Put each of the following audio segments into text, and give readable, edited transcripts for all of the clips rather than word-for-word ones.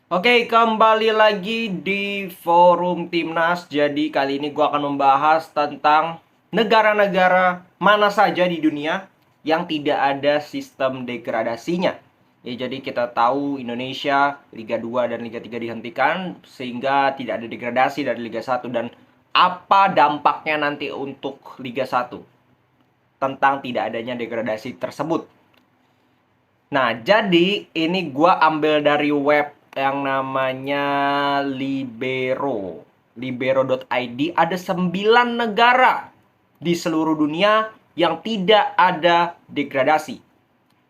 Oke, kembali lagi di forum Timnas. Jadi kali ini gue akan membahas tentang negara-negara mana saja di dunia yang tidak ada sistem degradasinya. Ya, jadi kita tahu Indonesia Liga 2 dan Liga 3 dihentikan sehingga tidak ada degradasi dari Liga 1 dan apa dampaknya nanti untuk Liga 1 tentang tidak adanya degradasi tersebut. Nah, jadi ini gue ambil dari web yang namanya Libero.id. Ada 9 negara di seluruh dunia yang tidak ada degradasi.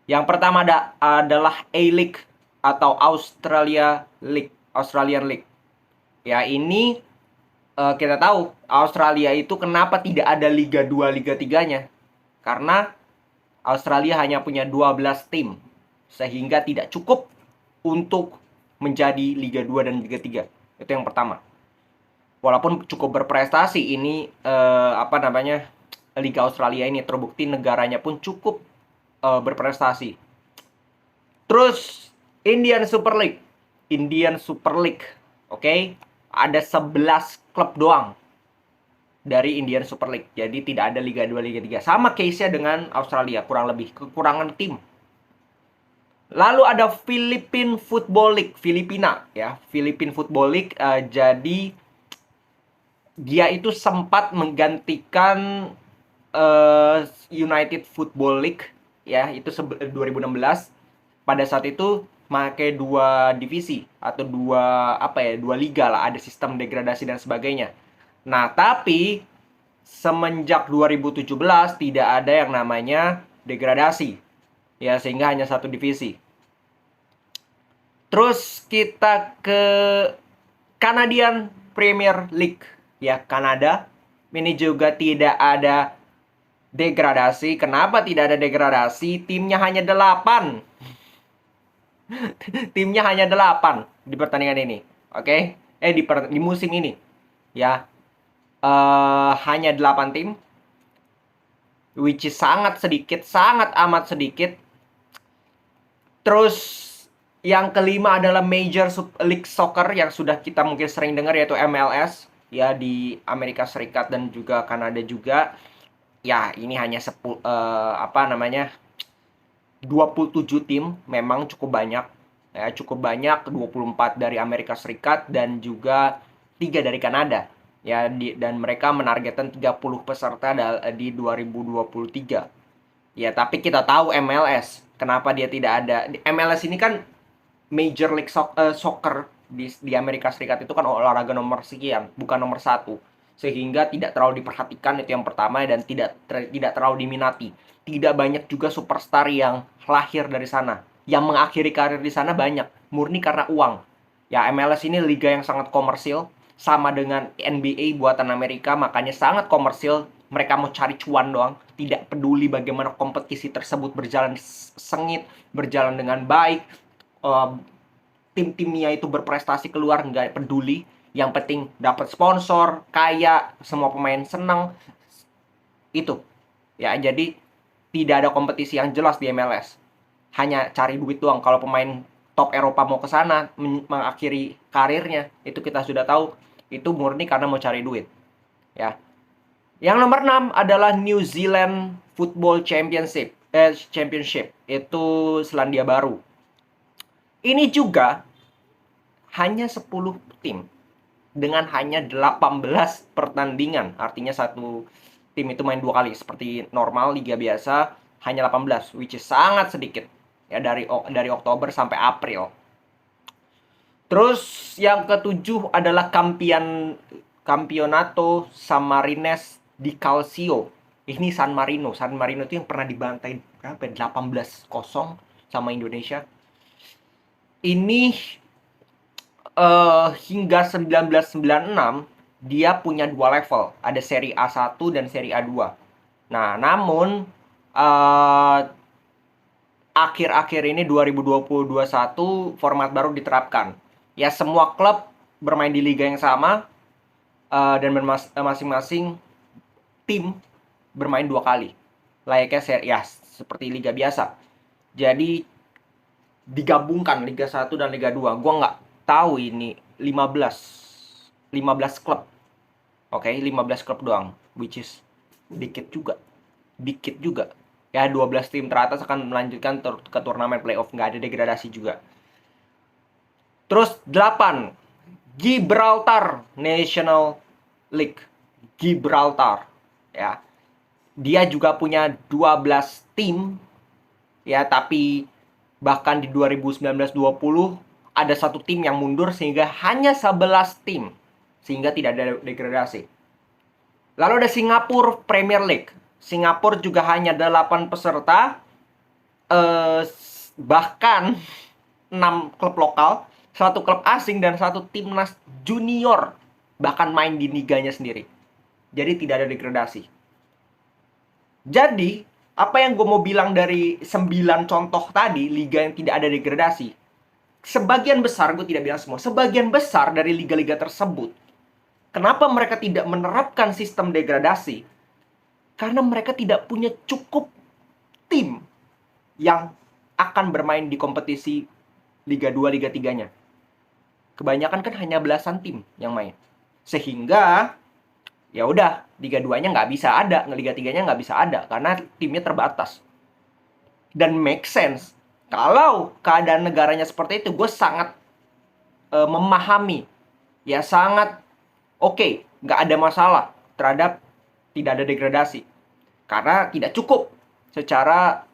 Yang pertama adalah A-League atau Australian League. Ya, ini kita tahu Australia itu kenapa tidak ada Liga 2, Liga 3-nya. Karena Australia hanya punya 12 tim, sehingga tidak cukup untuk menjadi Liga 2 dan Liga 3. Itu yang pertama. Walaupun cukup berprestasi ini Liga Australia ini terbukti negaranya pun cukup berprestasi. Terus Indian Super League. Oke. Ada 11 klub doang dari Indian Super League. Jadi tidak ada Liga 2, Liga 3. Sama case-nya dengan Australia, kurang lebih kekurangan tim. Lalu ada Philippine Football League, Filipina ya. Philippine Football League jadi dia itu sempat menggantikan United Football League ya, itu 2016. Pada saat itu pakai dua divisi atau dua liga lah, ada sistem degradasi dan sebagainya. Nah, tapi semenjak 2017 tidak ada yang namanya degradasi. Ya, sehingga hanya satu divisi. Terus kita ke Canadian Premier League. Ya, Kanada. Ini juga tidak ada degradasi. Kenapa tidak ada degradasi? Timnya hanya 8. Timnya hanya 8 di pertandingan ini. Oke? Di musim ini. Ya. Hanya 8 tim. Which is sangat sedikit. Sangat amat sedikit. Terus yang kelima adalah Major League Soccer yang sudah kita mungkin sering dengar, yaitu MLS ya, di Amerika Serikat dan juga Kanada juga. Ya, ini hanya 27 tim, memang cukup banyak. Ya, cukup banyak, 24 dari Amerika Serikat dan juga 3 dari Kanada. Ya, dan mereka menargetkan 30 peserta di 2023. Ya, tapi kita tahu MLS, kenapa dia tidak ada. MLS ini kan Major League Soccer di Amerika Serikat itu kan olahraga nomor sekian, bukan nomor 1. Sehingga tidak terlalu diperhatikan, itu yang pertama, dan tidak terlalu diminati. Tidak banyak juga superstar yang lahir dari sana. Yang mengakhiri karir di sana banyak, murni karena uang. Ya, MLS ini liga yang sangat komersil, sama dengan NBA buatan Amerika, makanya sangat komersil. Mereka mau cari cuan doang, tidak peduli bagaimana kompetisi tersebut berjalan sengit, berjalan dengan baik, tim-timnya itu berprestasi keluar, nggak peduli. Yang penting dapat sponsor, kaya, semua pemain senang. Itu ya, jadi tidak ada kompetisi yang jelas di MLS, hanya cari duit doang. Kalau pemain top Eropa mau ke sana mengakhiri karirnya, itu kita sudah tahu itu murni karena mau cari duit ya. Yang nomor 6 adalah New Zealand Football Championship, itu Selandia Baru. Ini juga hanya 10 tim dengan hanya 18 pertandingan. Artinya satu tim itu main 2 kali seperti normal liga biasa, hanya 18, which is sangat sedikit. Ya, dari Oktober sampai April. Terus yang ketujuh adalah Campionato Sammarinese di Calcio. Ini San Marino. San Marino itu yang pernah dibantai berapa? 18-0 sama Indonesia. Ini hingga 1996 dia punya 2 level. Ada seri A1 dan seri A2. Nah, namun akhir-akhir ini 2020-2021 format baru diterapkan. Ya, semua klub bermain di liga yang sama, dan masing-masing tim bermain 2 kali. Layaknya seri ya, seperti liga biasa. Jadi digabungkan Liga 1 dan Liga 2. Gua nggak tahu ini 15 klub. Oke, 15 klub doang, which is dikit juga. Ya, 12 tim teratas akan melanjutkan ke turnamen playoff, nggak ada degradasi juga. Terus 8, Gibraltar National League. Gibraltar, ya. Dia juga punya 12 tim, ya, tapi bahkan di 2019-20 ada satu tim yang mundur sehingga hanya 11 tim, sehingga tidak ada degradasi. Lalu ada Singapura Premier League. Singapura juga hanya 8 peserta, bahkan 6 klub lokal, 1 klub asing, dan 1 timnas junior bahkan main di liganya sendiri. Jadi tidak ada degradasi. Jadi apa yang gue mau bilang dari 9 contoh tadi liga yang tidak ada degradasi, sebagian besar, gue tidak bilang semua, sebagian besar dari liga-liga tersebut, kenapa mereka tidak menerapkan sistem degradasi? Karena mereka tidak punya cukup tim yang akan bermain di kompetisi Liga 2, Liga 3-nya. Kebanyakan kan hanya belasan tim yang main. Sehingga ya udah, Liga 2-nya nggak bisa ada, Liga 3-nya nggak bisa ada karena timnya terbatas. Dan make sense. Kalau keadaan negaranya seperti itu, gue sangat memahami. Ya sangat oke, nggak ada masalah terhadap tidak ada degradasi. Karena tidak cukup secara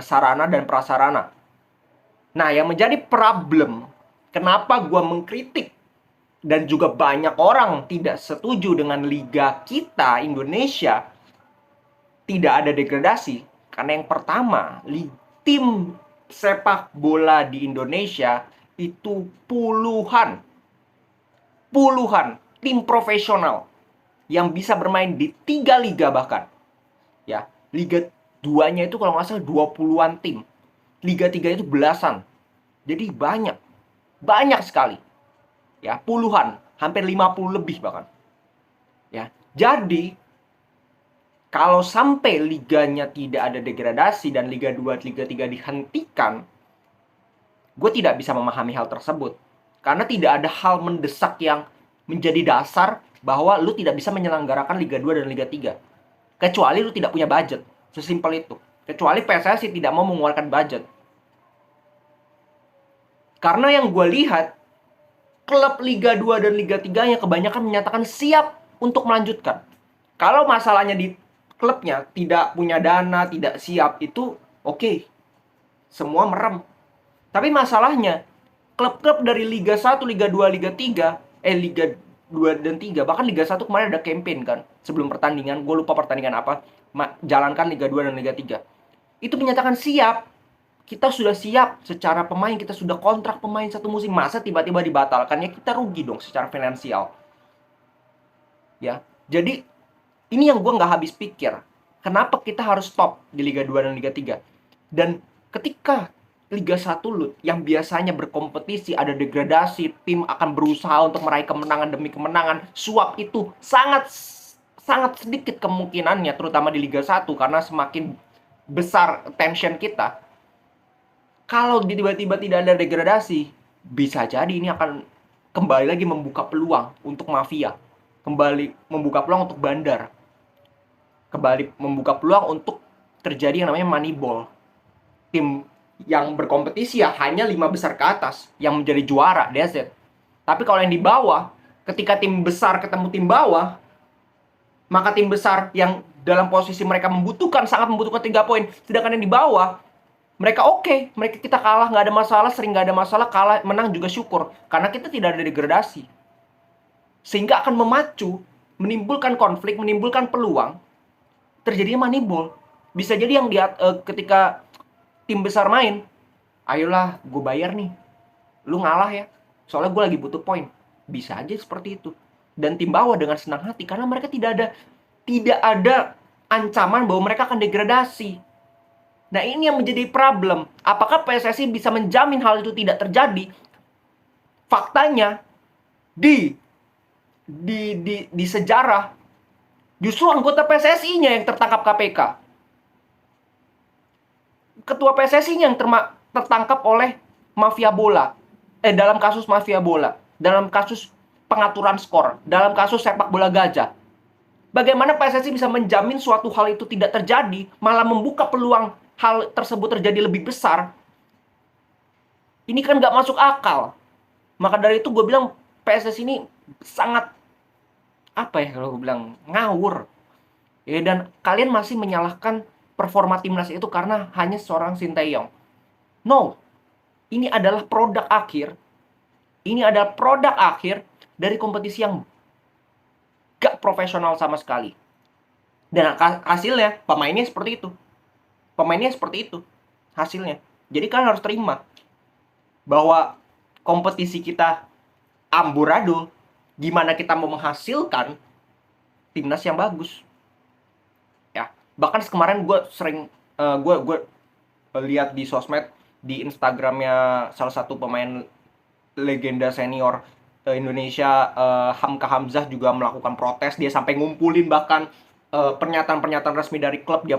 sarana dan prasarana. Nah, yang menjadi problem, kenapa gue mengkritik dan juga banyak orang tidak setuju dengan liga kita, Indonesia, tidak ada degradasi. Karena yang pertama, tim sepak bola di Indonesia itu puluhan tim profesional yang bisa bermain di 3 liga bahkan. Ya, Liga 2-nya itu kalau nggak salah 20-an tim. Liga 3 itu belasan. Jadi banyak sekali. Ya, puluhan, hampir 50 lebih bahkan. Ya, jadi kalau sampai liganya tidak ada degradasi dan Liga 2, Liga 3 dihentikan, gue tidak bisa memahami hal tersebut. Karena tidak ada hal mendesak yang menjadi dasar bahwa lu tidak bisa menyelenggarakan Liga 2 dan Liga 3. Kecuali lu tidak punya budget. Sesimpel itu. Kecuali PSSI tidak mau mengeluarkan budget. Karena yang gue lihat, klub Liga 2 dan Liga 3-nya kebanyakan menyatakan siap untuk melanjutkan. Kalau masalahnya di klubnya tidak punya dana, tidak siap, itu oke. Semua merem. Tapi masalahnya, klub-klub dari Liga 1, Liga 2, Liga 3, Liga 2 dan 3, bahkan Liga 1 kemarin ada campaign kan, sebelum pertandingan, gue lupa pertandingan apa, jalankan Liga 2 dan Liga 3. Itu menyatakan siap. Kita sudah siap secara pemain, kita sudah kontrak pemain 1 musim, masa tiba-tiba dibatalkan? Ya kita rugi dong secara finansial. Ya, jadi ini yang gue nggak habis pikir. Kenapa kita harus stop di Liga 2 dan Liga 3? Dan ketika Liga 1 yang biasanya berkompetisi, ada degradasi, tim akan berusaha untuk meraih kemenangan demi kemenangan, suap itu sangat sedikit kemungkinannya, terutama di Liga 1, karena semakin besar tension kita. Kalau tiba-tiba tidak ada degradasi, bisa jadi ini akan kembali lagi membuka peluang untuk mafia. Kembali membuka peluang untuk bandar. Kembali membuka peluang untuk terjadi yang namanya moneyball. Tim yang berkompetisi ya hanya 5 besar ke atas yang menjadi juara, that's it. Tapi kalau yang di bawah, ketika tim besar ketemu tim bawah, maka tim besar yang dalam posisi mereka sangat membutuhkan 3 poin, sedangkan yang di bawah mereka mereka kita kalah nggak ada masalah, sering nggak ada masalah, kalah menang juga syukur, karena kita tidak ada degradasi, sehingga akan menimbulkan konflik, menimbulkan peluang terjadinya moneyball. Bisa jadi yang ketika tim besar main, ayolah gue bayar nih, lu ngalah ya, soalnya gue lagi butuh poin, bisa aja seperti itu. Dan tim bawah dengan senang hati karena mereka tidak ada ancaman bahwa mereka akan degradasi. Nah, ini yang menjadi problem. Apakah PSSI bisa menjamin hal itu tidak terjadi? Faktanya di sejarah justru anggota PSSI-nya yang tertangkap KPK. Ketua PSSI-nya yang tertangkap oleh mafia bola. dalam kasus mafia bola, dalam kasus pengaturan skor, dalam kasus sepak bola gajah. Bagaimana PSSI bisa menjamin suatu hal itu tidak terjadi, malah membuka peluang hal tersebut terjadi lebih besar? Ini kan nggak masuk akal. Maka dari itu gue bilang PSSI ini sangat, apa ya kalau gue bilang, ngawur. Ya, dan kalian masih menyalahkan performa timnas itu karena hanya seorang Sinteyong. No, ini adalah produk akhir. Ini adalah produk akhir dari kompetisi yang gak profesional sama sekali. Dan hasilnya pemainnya seperti itu. Pemainnya seperti itu hasilnya. Jadi kalian harus terima bahwa kompetisi kita amburadul. Gimana kita mau menghasilkan timnas yang bagus? Ya, bahkan kemarin gue sering gue lihat di sosmed, di Instagramnya salah satu pemain legenda senior Indonesia, Hamka Hamzah juga melakukan protes. Dia sampai ngumpulin bahkan pernyataan-pernyataan resmi dari klub, dia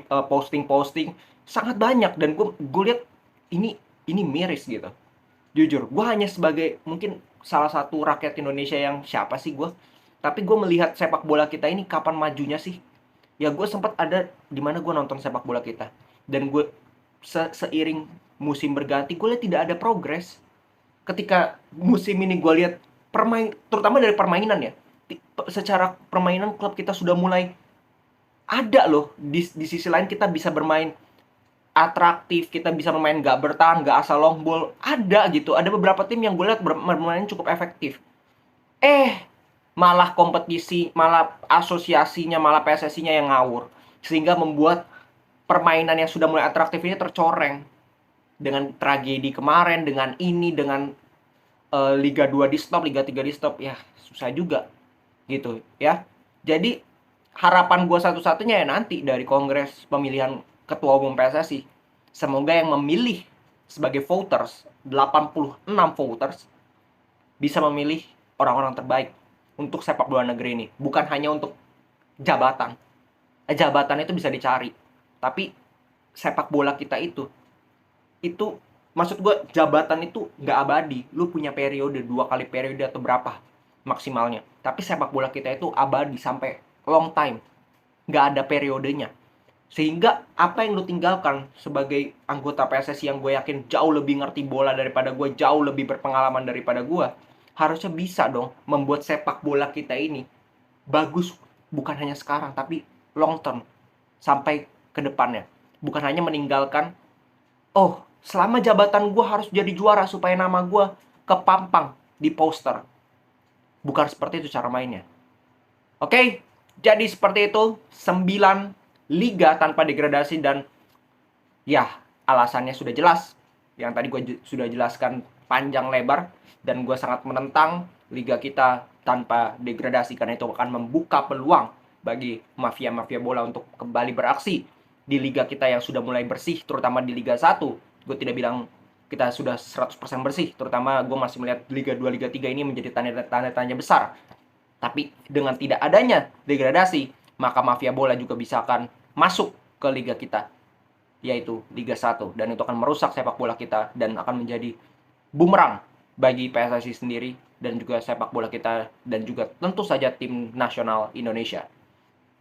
posting-posting sangat banyak. Dan gue lihat ini miris gitu. Jujur, gue hanya sebagai mungkin salah satu rakyat Indonesia yang siapa sih gue, tapi gue melihat sepak bola kita ini kapan majunya sih. Ya gue sempat ada di mana gue nonton sepak bola kita, dan gue seiring musim berganti gue lihat tidak ada progres. Ketika musim ini gue lihat terutama dari permainan ya, secara permainan klub kita sudah mulai ada loh, di sisi lain kita bisa bermain atraktif, kita bisa bermain gak bertahan, gak asal long ball, ada gitu. Ada beberapa tim yang gue lihat bermain cukup efektif. Malah kompetisi, malah asosiasinya, malah PSSI-nya yang ngawur, sehingga membuat permainan yang sudah mulai atraktif ini tercoreng. Dengan tragedi kemarin, dengan ini, dengan Liga 2 di stop, Liga 3 di stop, ya susah juga gitu ya. Jadi harapan gue satu-satunya ya nanti dari kongres pemilihan ketua umum PSSI, semoga yang memilih sebagai voters, 86 voters, bisa memilih orang-orang terbaik untuk sepak bola negeri ini. Bukan hanya untuk jabatan. Jabatan itu bisa dicari, tapi sepak bola kita itu maksud gue, jabatan itu nggak abadi. Lu punya periode, 2 kali periode atau berapa maksimalnya. Tapi sepak bola kita itu abadi sampai long time, nggak ada periodenya. Sehingga apa yang lu tinggalkan sebagai anggota PSSI yang gue yakin jauh lebih ngerti bola daripada gue, jauh lebih berpengalaman daripada gue, harusnya bisa dong membuat sepak bola kita ini bagus, bukan hanya sekarang tapi long term, sampai ke depannya. Bukan hanya meninggalkan, oh selama jabatan gue harus jadi juara supaya nama gue kepampang di poster. Bukan seperti itu cara mainnya. Oke, jadi seperti itu 9 liga tanpa degradasi, dan ya alasannya sudah jelas. Yang tadi gue sudah jelaskan panjang lebar, dan gue sangat menentang liga kita tanpa degradasi karena itu akan membuka peluang bagi mafia-mafia bola untuk kembali beraksi di liga kita yang sudah mulai bersih, terutama di Liga 1. Gue tidak bilang kita sudah 100% bersih, terutama gue masih melihat Liga 2, Liga 3 ini menjadi tanda-tanya besar. Tapi dengan tidak adanya degradasi, maka mafia bola juga bisa akan masuk ke liga kita, yaitu Liga 1. Dan itu akan merusak sepak bola kita dan akan menjadi bumerang bagi PSSI sendiri dan juga sepak bola kita, dan juga tentu saja tim nasional Indonesia.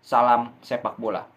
Salam sepak bola.